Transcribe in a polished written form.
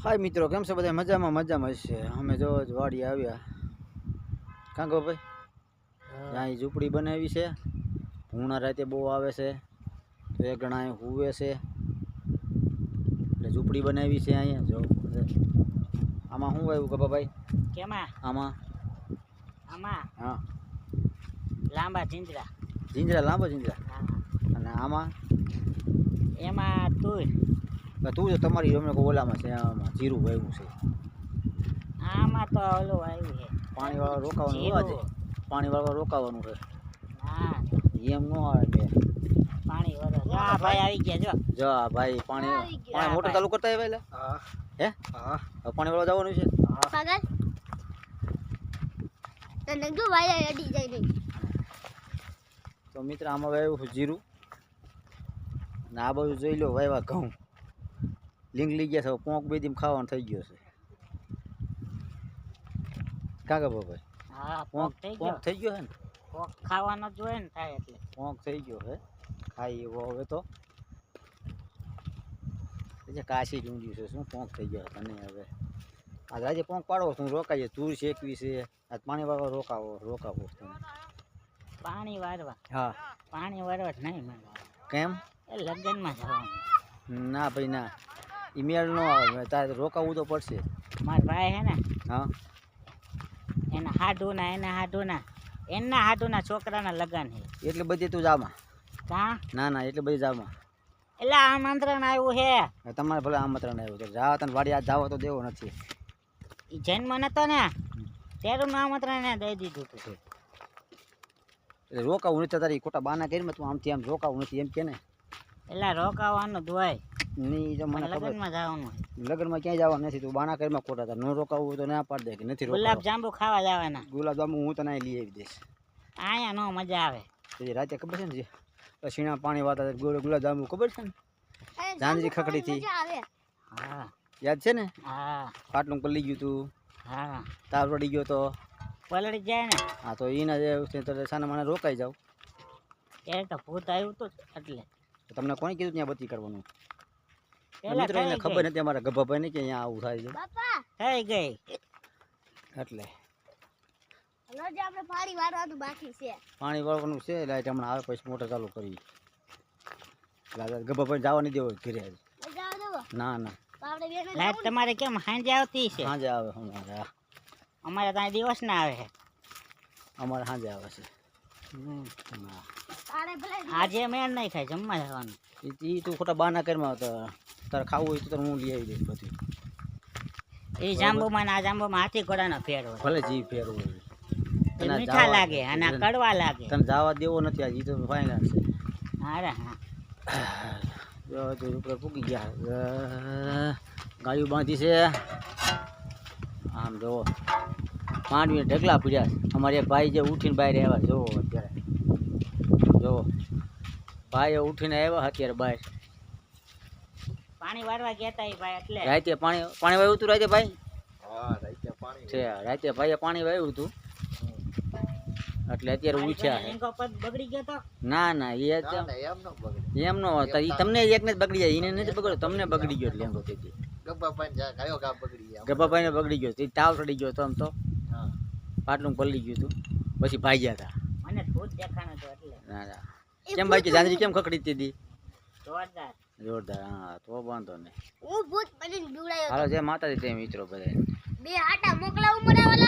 हाय मित्रों, केम छे बधाय? मजामां मजामां छे। अमे जो वाड़ी आव्या कां गो भाई, यहाँ झूंपड़ी बनावी छे। भूणा राते बहू आवे छे तो एक जणा अहीं हुवे छे એટલે झूंपड़ी बनावी छे। अहीं जो आमां शुं वाव्युं गबा भाई? केमां? आमां हाँ, लांबा झींजरा। झींजरा, लांबा झींजरा। અને આમાં एमां तूर। તું તો તમારી અમને ઓલામાં છે, આમાં જીરું વાવ્યું છે। आमां तो ओलो આવ્યું છે પાણીવાળા રોકાવાનું હોય છે, પાણીવાળા રોકાવાનું છે। હા, એમ ન આવે કે પાણી વરો જા ભાઈ આવી ગયા જો। જો આ ભાઈ પાણી પાણી મોટર ચાલુ કરતા આવ્યા એટલે હે હા પાણી વાળવા જવાનું છે। પાગલ તને જો વાય અડી જાય નહીં। તો મિત્ર આમાં વાવ્યું છે જીરું ને આ બાજુ જોઈ લો વાવ્યા ઘઉં લીંગલી ગયા છે। પોંક બે દી ખાવાનું થઈ ગયો છે કાકા ભાઈ। હા, પોંક થઈ પોંક ગયો। થઈ ગયો છે ને? કોક ખાવાનો જોઈએ ને થાય એટલે પોંક થઈ ગયો છે, ખાઈ એવો હવે તો કાશી ઢૂંઢ્યું છે। શું પોંક થઈ ગયો તને હવે? આ આજે પોંક પાડવો શું રોકાઈએ? તુર શેકવી છે, આ પાણી વાળવા રોકાવો તમે। પાણી વારવા? હા, પાણી વારવા જ નહીં મને। કેમ? એ લગ્નમાં જવાનું। ના ભાઈ ના, ઈમેલ નો આવે, તારે રોકાવું તો પડશે। મારા ભાઈ હે ને હા, એના હાડુના છોકરાના લગ્ન છે। એટલે બધી તું જામાં? કા ના ના, એટલે બધી જામાં એટલે આમંત્રણ આવ્યું છે। તમારે ભલે આમંત્રણ આવ્યું છે, જાવ તને વાડી આજ જાવ તો દેવો નથી। એ જન્મ નતો ને તેરું આમંત્રણ એને દઈ દીધું હતું। એટલે રોકાવું નથી, તારી ખોટા બાના કરીને તું આમથી આમ રોકાવું નથી એમ કે ને? એટલે રોકાવાનું જ હોય, નહીં જો મને ખબર, લગ્નમાં જવાનું હોય। લગ્નમાં ક્યાંય જવાનું નથી, તું બાના કરીને ખોટા તાર ન રોકાવું તો ના પાડ દે કે નથી ગુલાબ રોકાવું। જાંબુ ખાવા જવાના। ગુલાબ જાંબુ હું તને અહીં લઈ આવી દઈશ। અહીંયા નો મજા આવે। પછી રાતે ખબર છે ને જે શીણા પાણી વાતા ગુલાબ જાંબુ ખબર છે ને? ઝાંઝરી ખખડી થી હા યાદ છે ને? હા પાટલું પલ્લી ગયું તું, હા, તાર પડી ગયો તો, પલળી જાય ને હા તો એના જે સાના માને રોકાઈ જાવ। ત્યારે તો ભૂત આવ્યું હતું એટલે તમને કોણે કીધું ત્યાં બત્તી કરવાનું? પેલા મિત્રો એને ખબર નથી અમારા ગભાભાઈ ને કે અહીંયા આવું થાય છે બાપા થઈ ગઈ એટલે રોજ આપણે પાણી વાળવાનું બાકી છે। પાણી વાળવાનું છે। લાઈટ હમણાં આવે પછી મોટર ચાલુ કરી ગભાભાઈ જવા નહીં દેવો ઘરે આજ। જાવ દેવો ના ના, આપણે બેને લાઈટ તમારે કેમ સાંજે આવતી છે? સાંજે આવે અમારે। હા, અમારે ત્યાં દિવસ ના આવે છે। અમારે સાંજે આવે છે। હા, તારે ભલે આજે મેળ નહીં ખાય, જમવા જવાનું। એ તું ખોટા બાના કરમાં તારે ખાવું હોય તો તારે હું લઈ આવી દઈશ બધું। એ જાંબુમાં ને આ જાંબુમાં હાથી ઘોડાનો ફેર હોય। ભલે જી ફેર હોય, એ મીઠા લાગે અને આ કડવા લાગે। તને જવા દેવો નથી આજ, એ તો ફાઇનલ છે। અરે હા, જો ઉપર પૂકી ગયા, ગાયું બાંધી છે। આમ જોવો માંડવીને ઢગલા પીડ્યા છે। અમારે એક ભાઈ જે ઉઠીને બહાર આવ્યા, જોવો અત્યારે જોવો ભાઈ ઉઠીને આવ્યા અત્યારે બહાર। પાણી વારવા ગયા તા એ ભાઈ એટલે રાતે પાણી વાવ્યું હતું રાતે ભાઈ? હા, રાતે પાણી છે, રાતે ભાઈએ પાણી વાવ્યું હતું એટલે અત્યારે ઉઠ્યા। લીંગો પગ બગડી ગયો તો? ના ના, એમ નો હતા, એ તમને એકને જ બગડી જાય, એને નથી બગડ્યો, તમને બગડી ગયો એટલે લેંગો તેથી ગબ્બાભાઈ ને બગડી ગયો, તાવ ચડી ગયો તો આમ તો પાટલું પલળી ગયું હતું પછી ભાગ્યા હતા। મને ભૂત દેખાણો તો એટલે ના ના, કેમ ભાઈ ઝાંઝરી કેમ ખખડી હતી? જોરદાર જોરદાર। હા તો વાંધો નહીં, હું ભૂત બનીને દોડાયો હાલો જય માતાજી, તે મિત્રો બધા બે આટા મોકલાવું મરાવાલા।